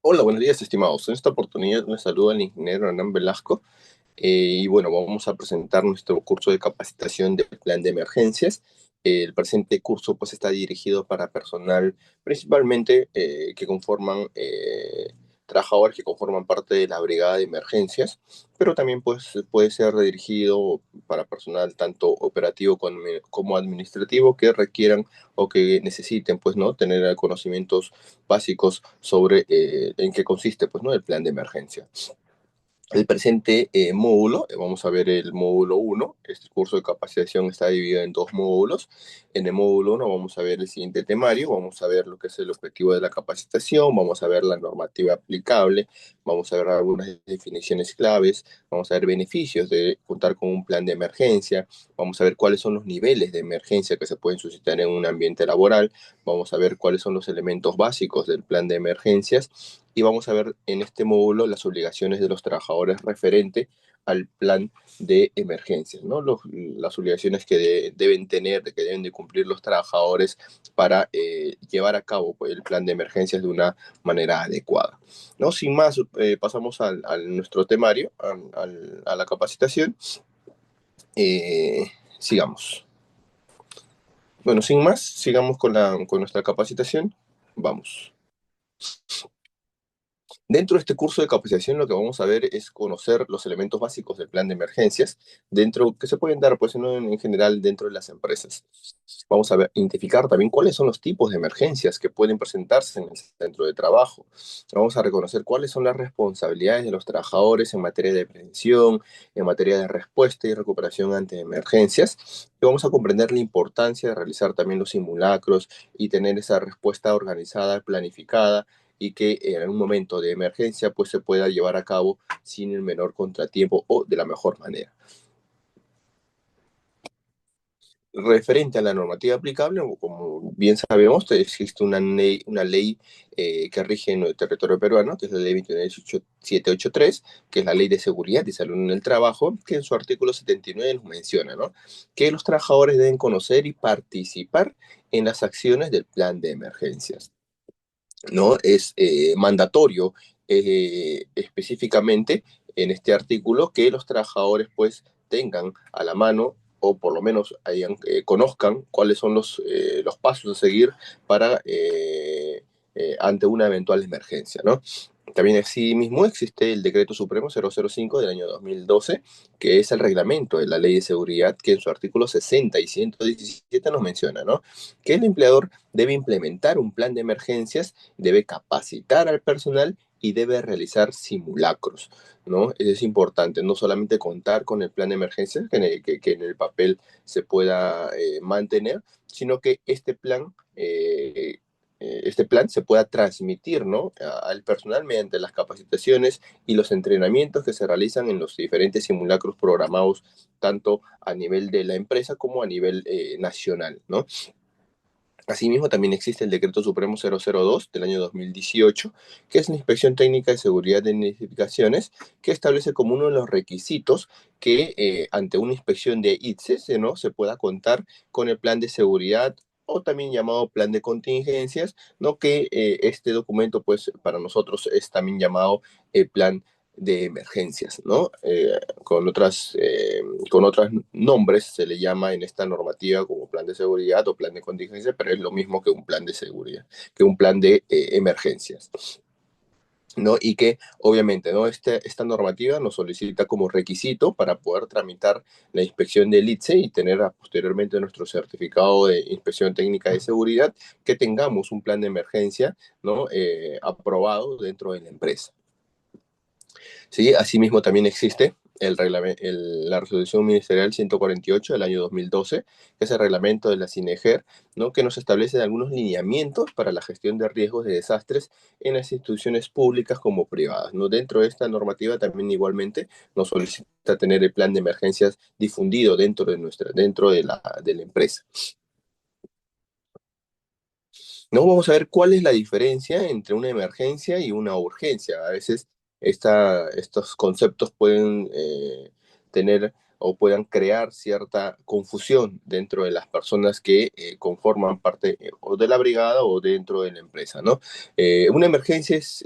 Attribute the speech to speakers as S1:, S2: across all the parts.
S1: Hola, buenos días, estimados. En esta oportunidad me saluda el ingeniero Hernán Velasco. Y bueno, vamos a presentar nuestro curso de capacitación de plan de emergencias. El presente curso pues está dirigido para personal principalmente que conforman trabajadores que conforman parte de la brigada de emergencias, pero también pues puede ser dirigido para personal tanto operativo como administrativo que requieran o que necesiten pues no tener conocimientos básicos sobre en qué consiste pues no el plan de emergencia. El presente módulo, vamos a ver el módulo uno. Este curso de capacitación está dividido en dos módulos. En el módulo uno vamos a ver el siguiente temario, vamos a ver lo que es el objetivo de la capacitación, vamos a ver la normativa aplicable, vamos a ver algunas definiciones claves, vamos a ver beneficios de contar con un plan de emergencia, vamos a ver cuáles son los niveles de emergencia que se pueden suscitar en un ambiente laboral, vamos a ver cuáles son los elementos básicos del plan de emergencias y vamos a ver en este módulo las obligaciones de los trabajadores referente al plan de emergencias, ¿no? Las obligaciones que deben tener, que deben de cumplir los trabajadores para llevar a cabo pues, el plan de emergencias de una manera adecuada. ¿No? Sin más, pasamos nuestro temario, a la capacitación. Eh, sigamos. Bueno, sin más, sigamos con nuestra capacitación. Vamos. Dentro de este curso de capacitación lo que vamos a ver es conocer los elementos básicos del plan de emergencias dentro que se pueden dar pues ¿no? en general dentro de las empresas. Vamos a ver, identificar también cuáles son los tipos de emergencias que pueden presentarse en el centro de trabajo. Vamos a reconocer cuáles son las responsabilidades de los trabajadores en materia de prevención, en materia de respuesta y recuperación ante emergencias. Y vamos a comprender la importancia de realizar también los simulacros y tener esa respuesta organizada, planificada y que en un momento de emergencia pues se pueda llevar a cabo sin el menor contratiempo o de la mejor manera. Referente a la normativa aplicable, como bien sabemos, existe una ley que rige en el territorio peruano, que es la ley 29783, que es la ley de seguridad y salud en el trabajo, que en su artículo 79 nos menciona, ¿no? Que los trabajadores deben conocer y participar en las acciones del plan de emergencias. ¿No? Es mandatorio específicamente en este artículo que los trabajadores pues tengan a la mano o por lo menos conozcan cuáles son los pasos a seguir para ante una eventual emergencia, ¿no? También así mismo existe el Decreto Supremo 005 del año 2012, que es el reglamento de la Ley de Seguridad, que en su artículo 60 y 117 nos menciona, ¿no? Que el empleador debe implementar un plan de emergencias, debe capacitar al personal y debe realizar simulacros, ¿no? Eso es importante, no solamente contar con el plan de emergencias que en el papel se pueda mantener, sino que este plan se pueda transmitir, ¿no? Al personal mediante las capacitaciones y los entrenamientos que se realizan en los diferentes simulacros programados tanto a nivel de la empresa como a nivel nacional, ¿no? Asimismo, también existe el Decreto Supremo 002 del año 2018, que es la Inspección Técnica de Seguridad de Edificaciones, que establece como uno de los requisitos que ante una inspección de ITSES, ¿no? se pueda contar con el plan de seguridad o también llamado plan de contingencias, ¿no? que este documento, pues, para nosotros es también llamado el plan de emergencias, ¿no? Con otros nombres se le llama en esta normativa como plan de seguridad o plan de contingencia, pero es lo mismo que un plan de seguridad, que un plan de emergencias. ¿No? Y que obviamente ¿no? Esta normativa nos solicita como requisito para poder tramitar la inspección del ITSE y tener posteriormente nuestro certificado de inspección técnica de seguridad, que tengamos un plan de emergencia ¿no? Aprobado dentro de la empresa. ¿Sí? Asimismo, también existe la resolución ministerial 148 del año 2012, que es el reglamento de la CINEGER, ¿no? que nos establece algunos lineamientos para la gestión de riesgos de desastres en las instituciones públicas como privadas. ¿No? Dentro de esta normativa también igualmente nos solicita tener el plan de emergencias difundido dentro de la empresa. No, vamos a ver cuál es la diferencia entre una emergencia y una urgencia. A veces estos conceptos pueden tener o puedan crear cierta confusión dentro de las personas que conforman parte o de la brigada o dentro de la empresa, ¿no? Una emergencia es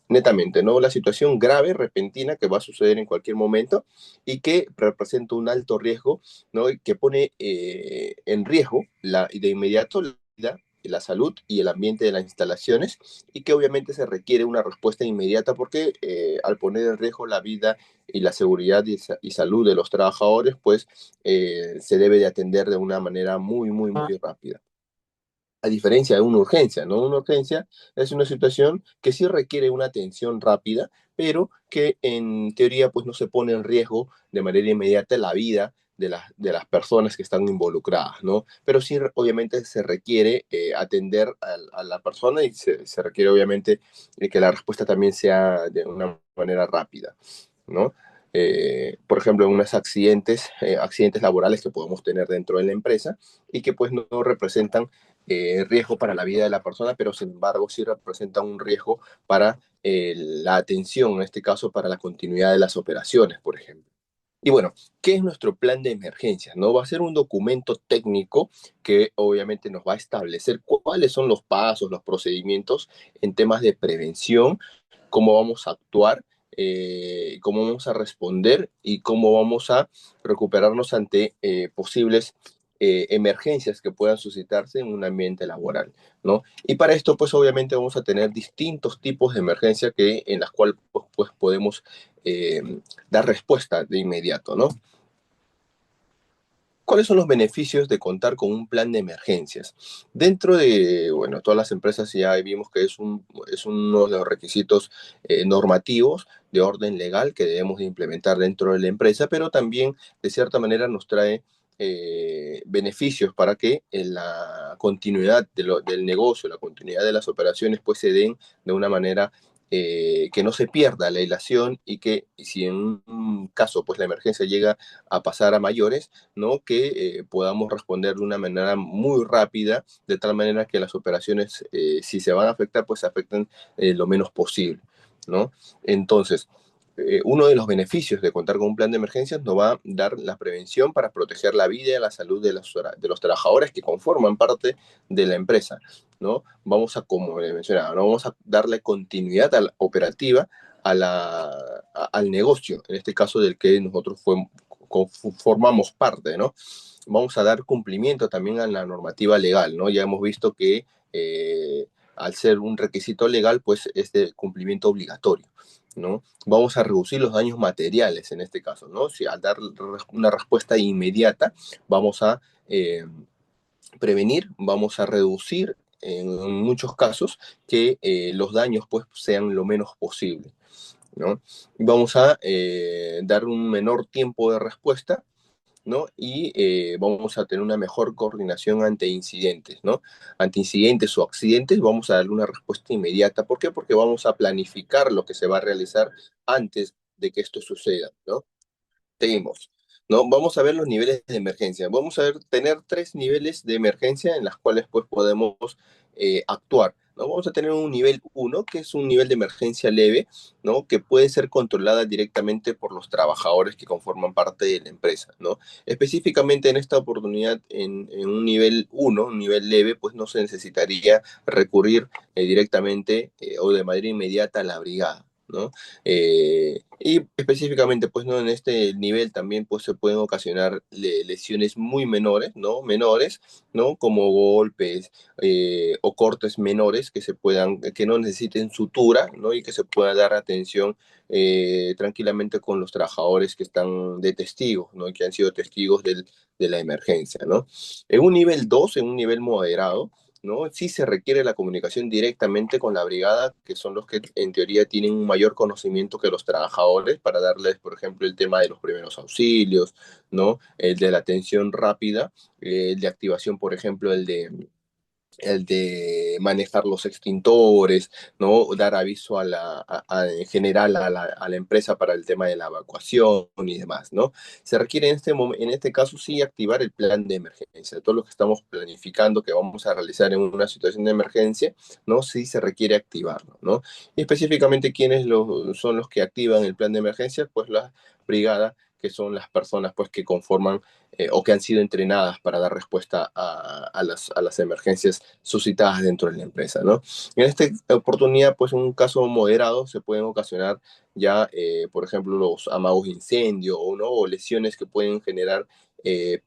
S1: netamente, ¿no? La situación grave, repentina, que va a suceder en cualquier momento y que representa un alto riesgo, ¿no? Y que pone en riesgo de inmediato la vida, la salud y el ambiente de las instalaciones, y que obviamente se requiere una respuesta inmediata porque al poner en riesgo la vida y la seguridad y salud de los trabajadores, pues se debe de atender de una manera muy, muy, muy rápida. A diferencia de una urgencia, ¿no? Una urgencia es una situación que sí requiere una atención rápida, pero que en teoría pues no se pone en riesgo de manera inmediata la vida de las personas que están involucradas, ¿no? Pero sí obviamente se requiere atender a la persona y se requiere obviamente que la respuesta también sea de una manera rápida, ¿no? Por ejemplo, en unos accidentes laborales que podemos tener dentro de la empresa y que pues no representan riesgo para la vida de la persona, pero sin embargo sí representa un riesgo para la atención, en este caso para la continuidad de las operaciones, por ejemplo. Y bueno, ¿qué es nuestro plan de emergencias? ¿No? Va a ser un documento técnico que obviamente nos va a establecer cuáles son los pasos, los procedimientos en temas de prevención, cómo vamos a actuar, cómo vamos a responder y cómo vamos a recuperarnos ante posibles emergencias que puedan suscitarse en un ambiente laboral, ¿no? Y para esto, pues obviamente vamos a tener distintos tipos de emergencia en las cuales pues, podemos eh, dar respuesta de inmediato, ¿no? ¿Cuáles son los beneficios de contar con un plan de emergencias? Dentro de, bueno, todas las empresas ya vimos que es uno de los requisitos normativos de orden legal que debemos de implementar dentro de la empresa, pero también de cierta manera nos trae beneficios para que en la continuidad del negocio, la continuidad de las operaciones, pues se den de una manera que no se pierda la ilación y que si en un caso pues la emergencia llega a pasar a mayores, ¿no? Que podamos responder de una manera muy rápida, de tal manera que las operaciones, si se van a afectar, pues se afecten lo menos posible, ¿no? Entonces, uno de los beneficios de contar con un plan de emergencias nos va a dar la prevención para proteger la vida y la salud de los trabajadores que conforman parte de la empresa, ¿no? Vamos a, como le mencionaba, ¿no? Vamos a darle continuidad a la operativa al negocio, en este caso del que nosotros formamos parte, ¿no? Vamos a dar cumplimiento también a la normativa legal, ¿no? Ya hemos visto que al ser un requisito legal, pues es de cumplimiento obligatorio, ¿no? Vamos a reducir los daños materiales en este caso, ¿no? Si al dar una respuesta inmediata, vamos a prevenir, vamos a reducir en muchos casos que los daños pues sean lo menos posible, ¿no? Vamos a dar un menor tiempo de respuesta, ¿no? Y vamos a tener una mejor coordinación ante incidentes, ¿no? Ante incidentes o accidentes vamos a darle una respuesta inmediata. ¿Por qué? Porque vamos a planificar lo que se va a realizar antes de que esto suceda, ¿no? Seguimos, ¿no? Vamos a ver los niveles de emergencia. Vamos a tener tres niveles de emergencia en las cuales pues podemos actuar, ¿no? Vamos a tener un nivel uno que es un nivel de emergencia leve, ¿no? Que puede ser controlada directamente por los trabajadores que conforman parte de la empresa, ¿no? Específicamente en esta oportunidad, en un nivel uno, un nivel leve, pues no se necesitaría recurrir directamente o de manera inmediata a la brigada, ¿no? Y específicamente, pues, ¿no? En este nivel también, pues, se pueden ocasionar lesiones muy menores, ¿no? Menores, ¿no? Como golpes o cortes menores que no necesiten sutura, ¿no? Y que se pueda dar atención tranquilamente con los trabajadores que están de testigos, ¿no? Y que han sido testigos de la emergencia, ¿no? En un nivel 2, en un nivel moderado, ¿no? Sí se requiere la comunicación directamente con la brigada, que son los que en teoría tienen un mayor conocimiento que los trabajadores para darles, por ejemplo, el tema de los primeros auxilios, ¿no? El de la atención rápida, el de activación, por ejemplo, el de manejar los extintores, ¿no? Dar aviso en general a la empresa para el tema de la evacuación y demás, ¿no? Se requiere en este caso sí activar el plan de emergencia. Todo lo que estamos planificando que vamos a realizar en una situación de emergencia, ¿no? Sí se requiere activarlo, ¿no? Y específicamente, ¿quiénes son los que activan el plan de emergencia? Pues la brigada que son las personas pues que conforman o que han sido entrenadas para dar respuesta a las emergencias suscitadas dentro de la empresa, ¿no? En esta oportunidad, pues un caso moderado se pueden ocasionar ya, por ejemplo, los amagos de incendio, ¿no? O lesiones que pueden generar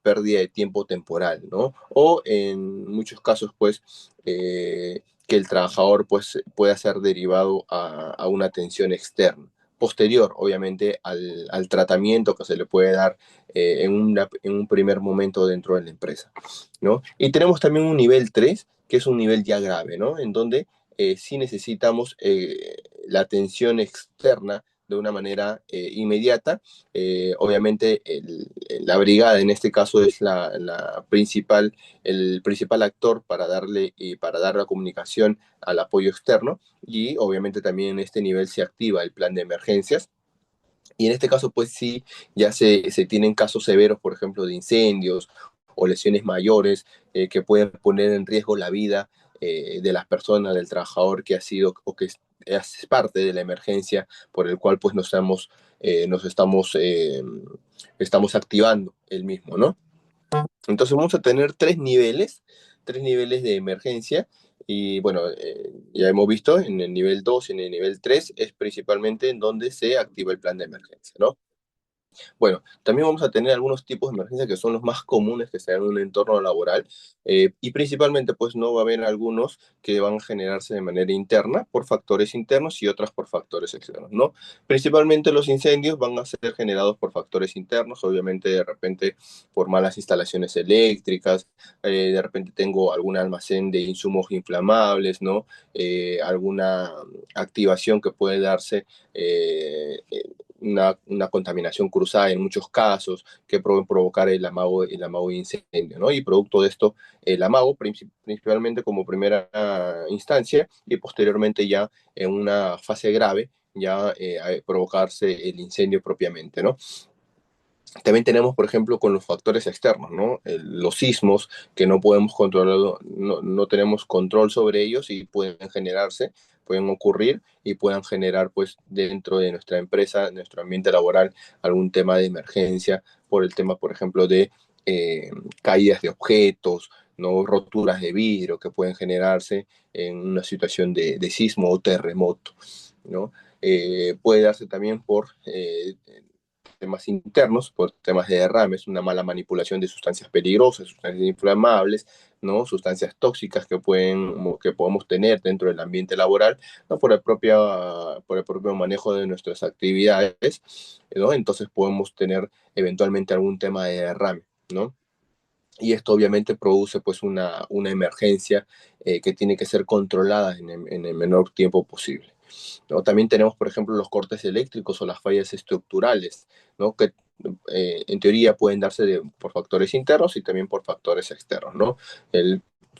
S1: pérdida de tiempo temporal, ¿no? O en muchos casos, pues, que el trabajador pues, pueda ser derivado a una atención externa, posterior, obviamente, al tratamiento que se le puede dar en un primer momento dentro de la empresa, ¿no? Y tenemos también un nivel 3 que es un nivel ya grave, ¿no? En donde sí necesitamos la atención externa de una manera inmediata. Obviamente la brigada en este caso es la principal, el principal actor para darle y para dar la comunicación al apoyo externo, y obviamente también en este nivel se activa el plan de emergencias. Y en este caso, pues sí, ya se tienen casos severos, por ejemplo, de incendios o lesiones mayores que pueden poner en riesgo la vida de las personas, del trabajador que ha sido o que es parte de la emergencia por el cual pues nos estamos activando el mismo, ¿no? Entonces vamos a tener tres niveles de emergencia. Y bueno, ya hemos visto en el nivel 2 y en el nivel 3 es principalmente en donde se activa el plan de emergencia, ¿no? Bueno, también vamos a tener algunos tipos de emergencias que son los más comunes que se dan en un entorno laboral, y principalmente pues no va a haber algunos que van a generarse de manera interna por factores internos y otras por factores externos, ¿no? Principalmente los incendios van a ser generados por factores internos, obviamente de repente por malas instalaciones eléctricas, de repente tengo algún almacén de insumos inflamables, ¿no? Alguna activación que puede darse una contaminación cruzada en muchos casos que pueden provocar el amago de incendio, ¿no? Y producto de esto, el amago principalmente como primera instancia y posteriormente ya en una fase grave ya provocarse el incendio propiamente, ¿no? También tenemos, por ejemplo, con los factores externos, ¿no? Los sismos que no podemos controlar, no tenemos control sobre ellos y pueden generarse, pueden ocurrir y puedan generar, pues, dentro de nuestra empresa, nuestro ambiente laboral, algún tema de emergencia por el tema, por ejemplo, de eh, caídas de objetos, ¿no? Roturas de vidrio que pueden generarse en una situación de sismo o terremoto, ¿no? Puede darse también por temas internos, por temas de derrames, una mala manipulación de sustancias peligrosas, sustancias inflamables, ¿no? Sustancias tóxicas que podemos tener dentro del ambiente laboral, ¿no? Por el propio manejo de nuestras actividades, ¿no? Entonces podemos tener eventualmente algún tema de derrame, ¿no? Y esto obviamente produce pues una emergencia que tiene que ser controlada en el menor tiempo posible, ¿no? También tenemos, por ejemplo, los cortes eléctricos o las fallas estructurales, ¿no? Que en teoría pueden darse por factores internos y también por factores externos, ¿no?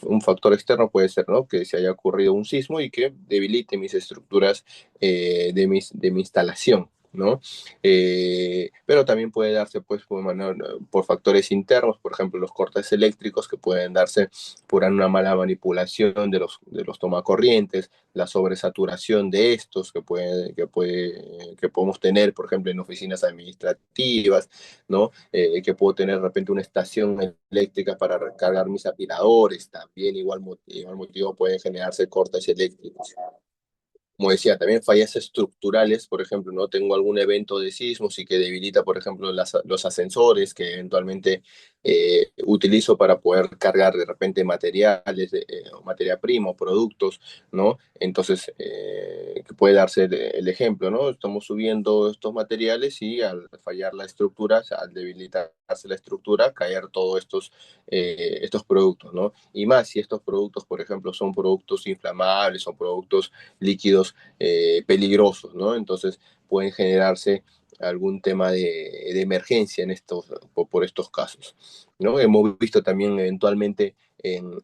S1: Un factor externo puede ser, ¿no? Que se haya ocurrido un sismo y que debilite mis estructuras de mi instalación, ¿no? Pero también puede darse pues por factores internos, por ejemplo los cortes eléctricos que pueden darse por una mala manipulación de los tomacorrientes, la sobresaturación de estos que podemos tener, por ejemplo, en oficinas administrativas, ¿no? Que puedo tener de repente una estación eléctrica para recargar mis aspiradores, también igual motivo pueden generarse cortes eléctricos. Como decía, también fallas estructurales, por ejemplo, no tengo algún evento de sismos y que debilita, por ejemplo, los ascensores que eventualmente utilizo para poder cargar de repente materiales, o materia prima, o productos, ¿no? Entonces, que puede darse el ejemplo, ¿no? Estamos subiendo estos materiales y al fallar la estructura, o sea, al debilitarse la estructura, caer todos estos productos, ¿no? Y más si estos productos, por ejemplo, son productos inflamables, son productos líquidos peligrosos, ¿no? Entonces pueden generarse algún tema de emergencia por estos casos, ¿no? Hemos visto también eventualmente en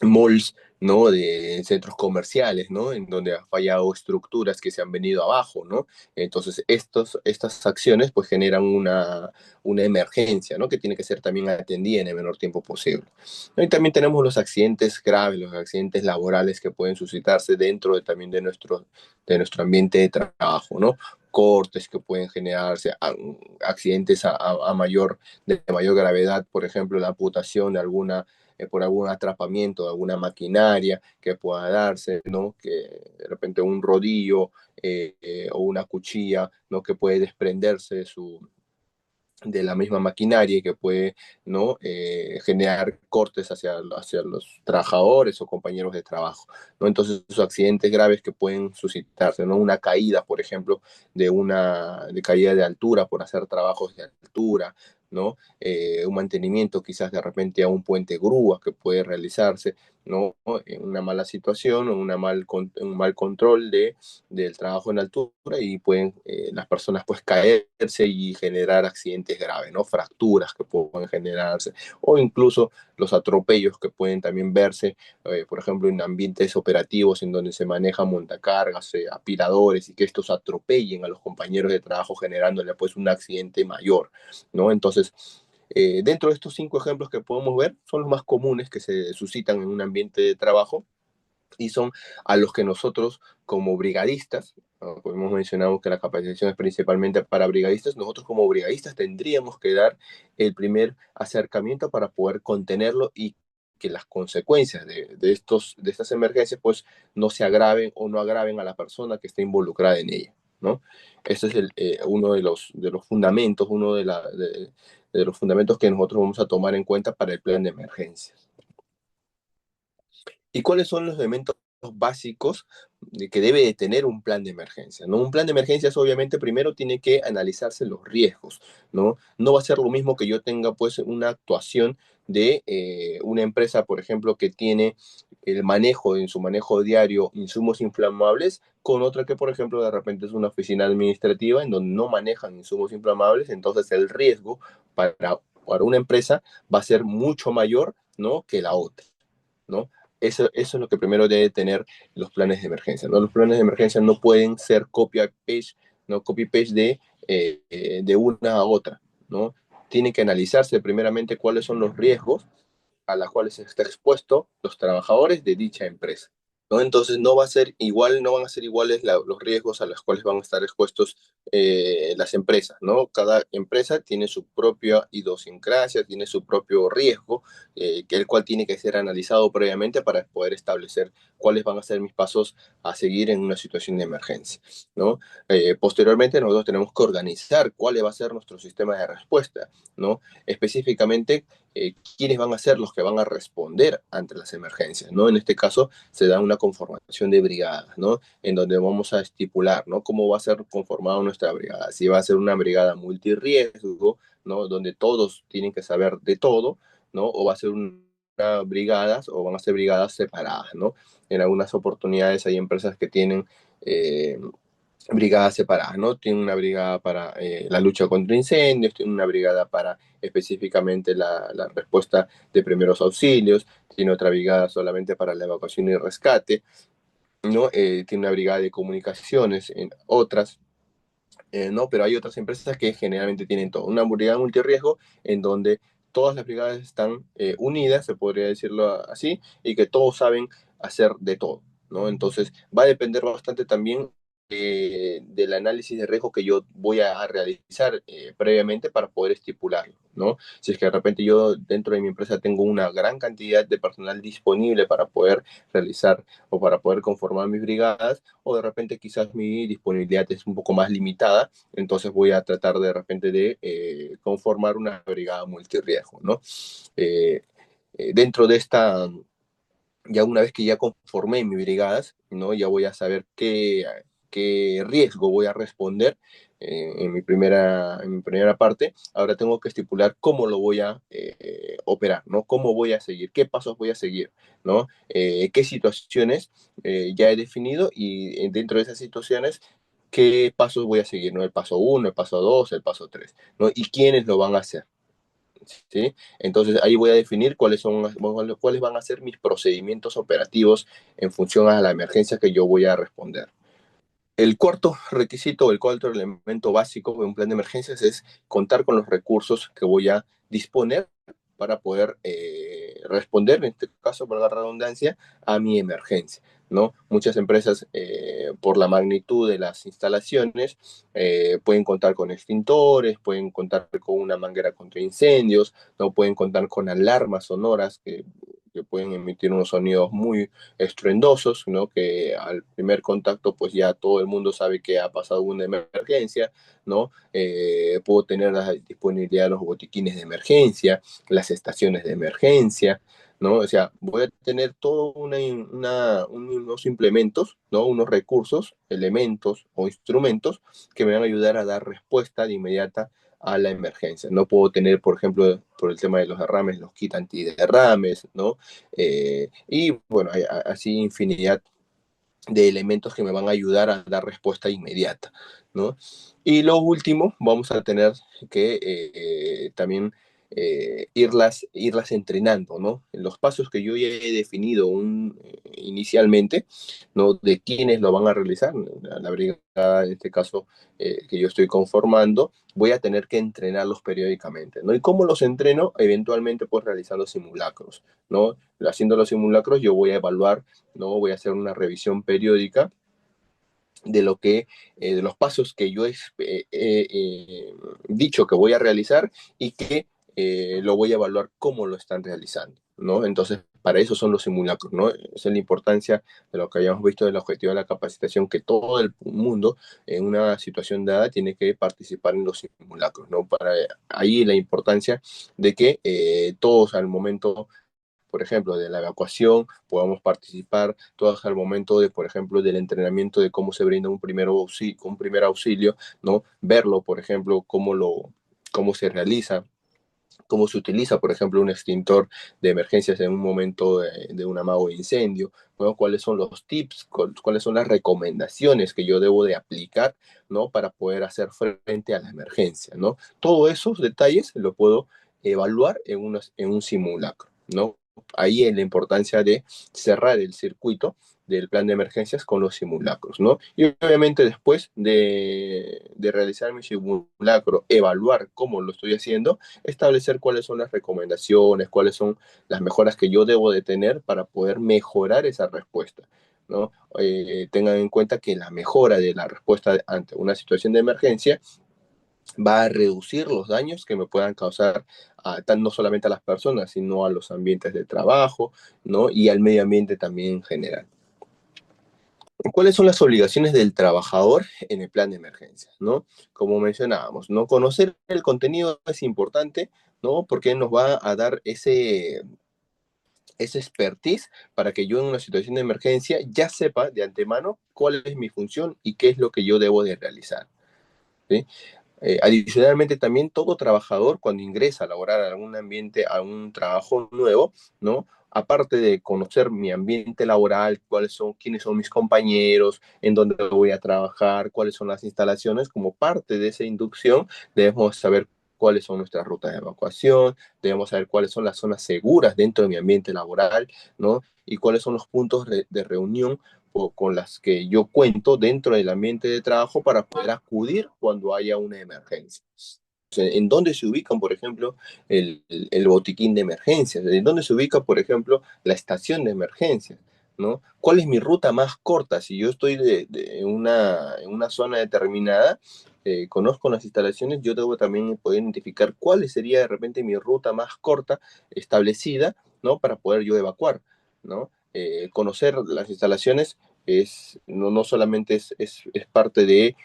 S1: malls, ¿no? De centros comerciales, ¿no? En donde ha fallado estructuras que se han venido abajo, ¿no? Entonces, estas acciones pues generan una emergencia, ¿no? Que tiene que ser también atendida en el menor tiempo posible, ¿no? Y también tenemos los accidentes graves, los accidentes laborales que pueden suscitarse dentro también de nuestro ambiente de trabajo, ¿no? cortes que pueden generarse, accidentes de mayor gravedad, por ejemplo, la amputación de por algún atrapamiento de alguna maquinaria que pueda darse, ¿no? Que de repente un rodillo o una cuchilla, ¿no? Que puede desprenderse de la misma maquinaria y que puede, ¿no? Generar cortes hacia los trabajadores o compañeros de trabajo, ¿no? Entonces, esos accidentes graves que pueden suscitarse, ¿no? Una caída, por ejemplo, de caída de altura por hacer trabajos de altura, ¿no? Un mantenimiento quizás de repente a un puente grúa que puede realizarse, ¿no? En una mala situación o un mal control del trabajo en altura y pueden las personas pues caerse y generar accidentes graves, ¿no? Fracturas que pueden generarse o incluso los atropellos que pueden también verse, por ejemplo, en ambientes operativos en donde se manejan montacargas, apiradores y que estos atropellen a los compañeros de trabajo generándole pues un accidente mayor, ¿no? Entonces, dentro de estos 5 ejemplos que podemos ver, son los más comunes que se suscitan en un ambiente de trabajo y son a los que nosotros como brigadistas, ¿no? Pues hemos mencionado que la capacitación es principalmente para brigadistas, nosotros como brigadistas tendríamos que dar el primer acercamiento para poder contenerlo y que las consecuencias de estas emergencias pues no se agraven o no agraven a la persona que está involucrada en ella, ¿no? Ese es uno de los fundamentos, de los fundamentos que nosotros vamos a tomar en cuenta para el plan de emergencias. ¿Y cuáles son los elementos básicos que debe de tener un plan de emergencia? ¿No? Un plan de emergencias obviamente primero tiene que analizarse los riesgos, ¿no? No va a ser lo mismo que yo tenga pues una actuación de una empresa, por ejemplo, que tiene en su manejo diario insumos inflamables, con otra que, por ejemplo, de repente es una oficina administrativa en donde no manejan insumos inflamables, entonces el riesgo para una empresa va a ser mucho mayor, ¿no? Que la otra, ¿no? Eso es lo que primero debe tener los planes de emergencia, ¿no? Los planes de emergencia no pueden ser copy-paste, ¿no? Copy-paste de una a otra, ¿no? Tienen que analizarse primeramente cuáles son los riesgos a los cuales está expuesto los trabajadores de dicha empresa, ¿no? Entonces no va a ser igual, no van a ser iguales los riesgos a los cuales van a estar expuestos las empresas, ¿no? Cada empresa tiene su propia idiosincrasia, tiene su propio riesgo, el cual tiene que ser analizado previamente para poder establecer cuáles van a ser mis pasos a seguir en una situación de emergencia, ¿no? Posteriormente nosotros tenemos que organizar cuál va a ser nuestro sistema de respuesta, ¿no? Específicamente quiénes van a ser los que van a responder ante las emergencias, ¿no? En este caso se da una conformación de brigadas, ¿no? En donde vamos a estipular, ¿no? Cómo va a ser conformada nuestra brigada, si va a ser una brigada multirriesgo, ¿no? Donde todos tienen que saber de todo, ¿no? O va a ser una brigadas o van a ser brigadas separadas, ¿no? En algunas oportunidades hay empresas que tienen brigadas separadas, ¿no? Tiene una brigada para la lucha contra incendios, tiene una brigada para específicamente la respuesta de primeros auxilios, tiene otra brigada solamente para la evacuación y rescate, ¿no? Tiene una brigada de comunicaciones, en otras, ¿no? Pero hay otras empresas que generalmente tienen todo. Una brigada multirriesgo en donde todas las brigadas están unidas, se podría decirlo así, y que todos saben hacer de todo, ¿no? Entonces va a depender bastante también del análisis de riesgo que yo voy a realizar previamente para poder estipularlo, ¿no? Si es que de repente yo dentro de mi empresa tengo una gran cantidad de personal disponible para poder realizar o para poder conformar mis brigadas, o de repente quizás mi disponibilidad es un poco más limitada, entonces voy a tratar de repente de conformar una brigada multirriesgo, ¿no? Eh, Dentro de esta, ya una vez que ya conformé mis brigadas, ¿no? Ya voy a saber qué riesgo voy a responder en mi primera parte. Ahora tengo que estipular cómo lo voy a operar, ¿no? Cómo voy a seguir, qué pasos voy a seguir, ¿no? Qué situaciones ya he definido y dentro de esas situaciones, qué pasos voy a seguir, ¿no? El paso uno, el paso 2, el paso 3, ¿no? Y quiénes lo van a hacer. ¿Sí? Entonces ahí voy a definir cuáles van a ser mis procedimientos operativos en función a la emergencia que yo voy a responder. El cuarto requisito, el cuarto elemento básico de un plan de emergencias es contar con los recursos que voy a disponer para poder responder, en este caso, por la redundancia, a mi emergencia, ¿no? Muchas empresas por la magnitud de las instalaciones, pueden contar con extintores, pueden contar con una manguera contra incendios, no pueden contar con alarmas sonoras que pueden emitir unos sonidos muy estruendosos, ¿no? Que al primer contacto pues ya todo el mundo sabe que ha pasado una emergencia, ¿no? Puedo tener la disponibilidad de los botiquines de emergencia, las estaciones de emergencia, ¿no? O sea, voy a tener todo unos implementos, ¿no? Unos recursos, elementos o instrumentos que me van a ayudar a dar respuesta de inmediata a la emergencia. No puedo tener, por ejemplo, por el tema de los derrames, los kits antiderrames, ¿no? Y bueno, hay así infinidad de elementos que me van a ayudar a dar respuesta inmediata, ¿no? Y lo último, vamos a tener que también irlas entrenando, ¿no? Los pasos que yo ya he definido inicialmente, ¿no? De quiénes lo van a realizar, la brigada en este caso que yo estoy conformando, voy a tener que entrenarlos periódicamente, ¿no? ¿Y cómo los entreno? Eventualmente, pues realizando simulacros, ¿no? Haciendo los simulacros yo voy a evaluar, ¿no? Voy a hacer una revisión periódica de de los pasos que yo he dicho que voy a realizar y que lo voy a evaluar cómo lo están realizando, ¿no? Entonces, para eso son los simulacros, ¿no? Esa es la importancia de lo que habíamos visto del objetivo de la capacitación, que todo el mundo en una situación dada tiene que participar en los simulacros, ¿no? Para ahí la importancia de que todos al momento, por ejemplo, de la evacuación, podamos participar todos al momento de, por ejemplo, del entrenamiento de cómo se brinda un primer auxilio, ¿no? Verlo, por ejemplo, cómo se realiza, cómo se utiliza, por ejemplo, un extintor de emergencias en un momento de un amago de incendio, ¿no? Cuáles son los tips, cuáles son las recomendaciones que yo debo de aplicar, ¿no? Para poder hacer frente a la emergencia, ¿no? Todos esos detalles los puedo evaluar en un simulacro, ¿no? Ahí es la importancia de cerrar el circuito del plan de emergencias con los simulacros, ¿no? Y obviamente después de realizar mi simulacro, evaluar cómo lo estoy haciendo, establecer cuáles son las recomendaciones, cuáles son las mejoras que yo debo de tener para poder mejorar esa respuesta, ¿no? Tengan en cuenta que la mejora de la respuesta ante una situación de emergencia va a reducir los daños que me puedan causar no solamente a las personas, sino a los ambientes de trabajo, ¿no? Y al medio ambiente también en general. ¿Cuáles son las obligaciones del trabajador en el plan de emergencia? ¿No? Como mencionábamos, ¿no? Conocer el contenido es importante, ¿no? Porque nos va a dar ese expertise para que yo en una situación de emergencia ya sepa de antemano cuál es mi función y qué es lo que yo debo de realizar, ¿sí? Adicionalmente, también todo trabajador cuando ingresa a laborar a algún ambiente, a un trabajo nuevo, ¿no? Aparte de conocer mi ambiente laboral, quiénes son mis compañeros, en dónde voy a trabajar, cuáles son las instalaciones, como parte de esa inducción, debemos saber cuáles son nuestras rutas de evacuación, debemos saber cuáles son las zonas seguras dentro de mi ambiente laboral, ¿no? Y cuáles son los puntos de reunión con las que yo cuento dentro del ambiente de trabajo para poder acudir cuando haya una emergencia. ¿En dónde se ubican, por ejemplo, el botiquín de emergencias? ¿En dónde se ubica, por ejemplo, la estación de emergencias? ¿No? ¿Cuál es mi ruta más corta? Si yo estoy en una zona determinada, conozco las instalaciones, yo debo también poder identificar cuál sería de repente mi ruta más corta establecida, ¿no? Para poder yo evacuar, ¿no? Conocer las instalaciones no solamente es parte de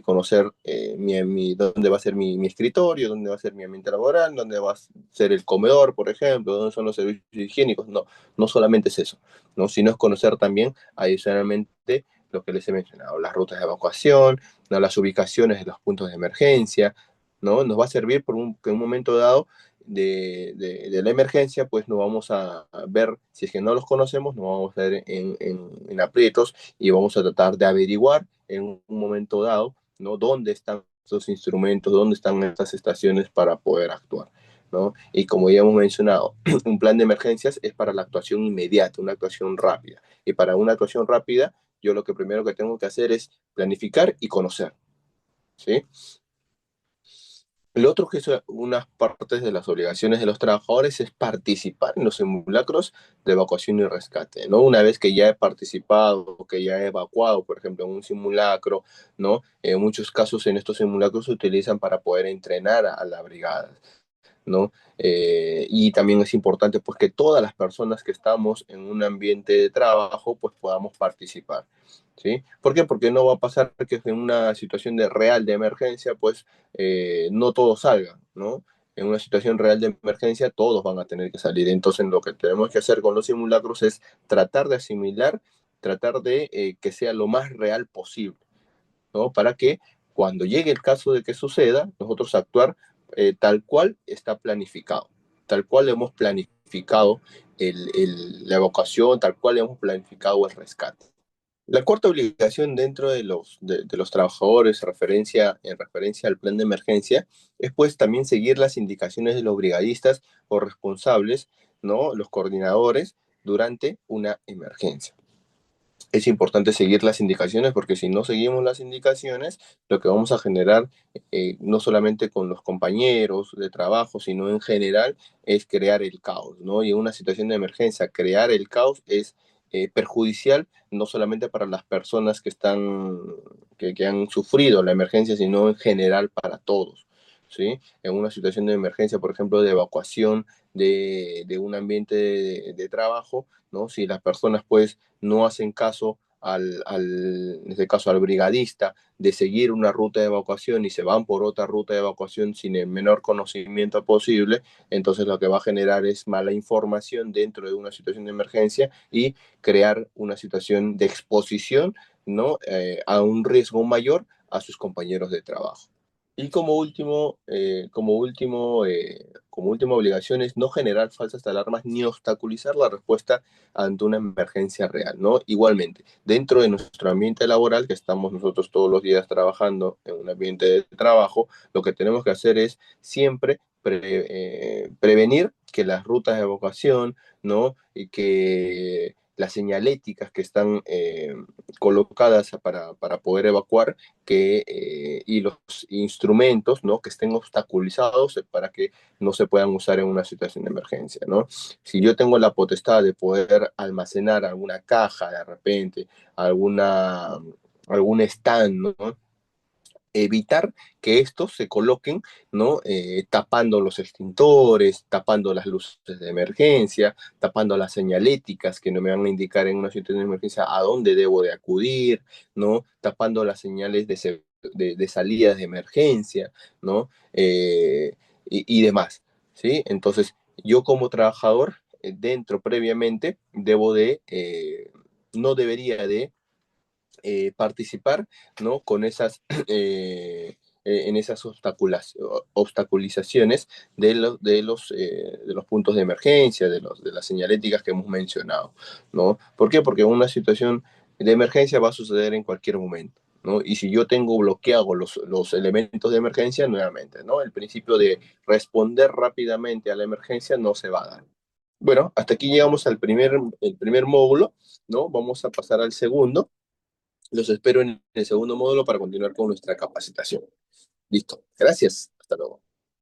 S1: conocer dónde va a ser mi escritorio, dónde va a ser mi ambiente laboral, dónde va a ser el comedor, por ejemplo, dónde son los servicios higiénicos. No, no solamente es eso, ¿no? Sino es conocer también adicionalmente lo que les he mencionado, las rutas de evacuación, ¿no? Las ubicaciones de los puntos de emergencia, ¿no? Nos va a servir que en un momento dado de la emergencia, pues nos vamos a ver, si es que no los conocemos, nos vamos a ver en aprietos y vamos a tratar de averiguar en un momento dado, ¿no? ¿Dónde están esos instrumentos, dónde están estas estaciones para poder actuar, ¿no? Y como ya hemos mencionado, un plan de emergencias es para la actuación inmediata, una actuación rápida. Y para una actuación rápida, yo lo que primero que tengo que hacer es planificar y conocer, ¿sí? Lo otro que es unas partes de las obligaciones de los trabajadores es participar en los simulacros de evacuación y rescate, ¿no? Una vez que ya he participado, que ya he evacuado, por ejemplo, en un simulacro, ¿no? En muchos casos en estos simulacros se utilizan para poder entrenar a la brigada, ¿no? Y también es importante pues que todas las personas que estamos en un ambiente de trabajo pues podamos participar, ¿sí? ¿Por qué? Porque no va a pasar que en una situación de real de emergencia pues no todos salgan, ¿no? En una situación real de emergencia todos van a tener que salir. Entonces lo que tenemos que hacer con los simulacros es tratar de asimilar, tratar de que sea lo más real posible, ¿no? Para que cuando llegue el caso de que suceda, nosotros actuar tal cual está planificado, tal cual hemos planificado la evacuación, tal cual hemos planificado el rescate. La cuarta obligación dentro de los trabajadores en referencia al plan de emergencia es pues también seguir las indicaciones de los brigadistas o responsables, ¿no? Los coordinadores durante una emergencia. Es importante seguir las indicaciones porque si no seguimos las indicaciones, lo que vamos a generar, no solamente con los compañeros de trabajo, sino en general, es crear el caos, ¿no? Y en una situación de emergencia, crear el caos es perjudicial no solamente para las personas que han sufrido la emergencia, sino en general para todos, ¿sí? En una situación de emergencia, por ejemplo, de evacuación de un ambiente de trabajo, ¿no? Si las personas, pues, no hacen caso en este caso al brigadista, de seguir una ruta de evacuación y se van por otra ruta de evacuación sin el menor conocimiento posible, entonces lo que va a generar es mala información dentro de una situación de emergencia y crear una situación de exposición, ¿no? A un riesgo mayor a sus compañeros de trabajo. Y como última obligación es no generar falsas alarmas ni obstaculizar la respuesta ante una emergencia real, ¿no? Igualmente, dentro de nuestro ambiente laboral, que estamos nosotros todos los días trabajando en un ambiente de trabajo, lo que tenemos que hacer es siempre prevenir que las rutas de evacuación, ¿no? Y que las señaléticas que están colocadas para poder evacuar y los instrumentos, ¿no? Que estén obstaculizados para que no se puedan usar en una situación de emergencia, ¿no? Si yo tengo la potestad de poder almacenar alguna caja de repente, algún stand, ¿no? Evitar que estos se coloquen, ¿no? Tapando los extintores, tapando las luces de emergencia, tapando las señaléticas que no me van a indicar en una situación de emergencia a dónde debo de acudir, ¿no? Tapando las señales de salidas de emergencia, ¿no? Y demás, ¿sí? Entonces, yo como trabajador, dentro previamente, no debería de participar, ¿no? Con esas, en esas obstaculizaciones de los puntos de emergencia, de las señaléticas que hemos mencionado, ¿no? ¿Por qué? Porque una situación de emergencia va a suceder en cualquier momento, ¿no? Y si yo tengo bloqueados los elementos de emergencia, nuevamente, ¿no? El principio de responder rápidamente a la emergencia no se va a dar. Bueno, hasta aquí llegamos el primer módulo, ¿no? Vamos a pasar al segundo. Los espero en el segundo módulo para continuar con nuestra capacitación. Listo. Gracias. Hasta luego.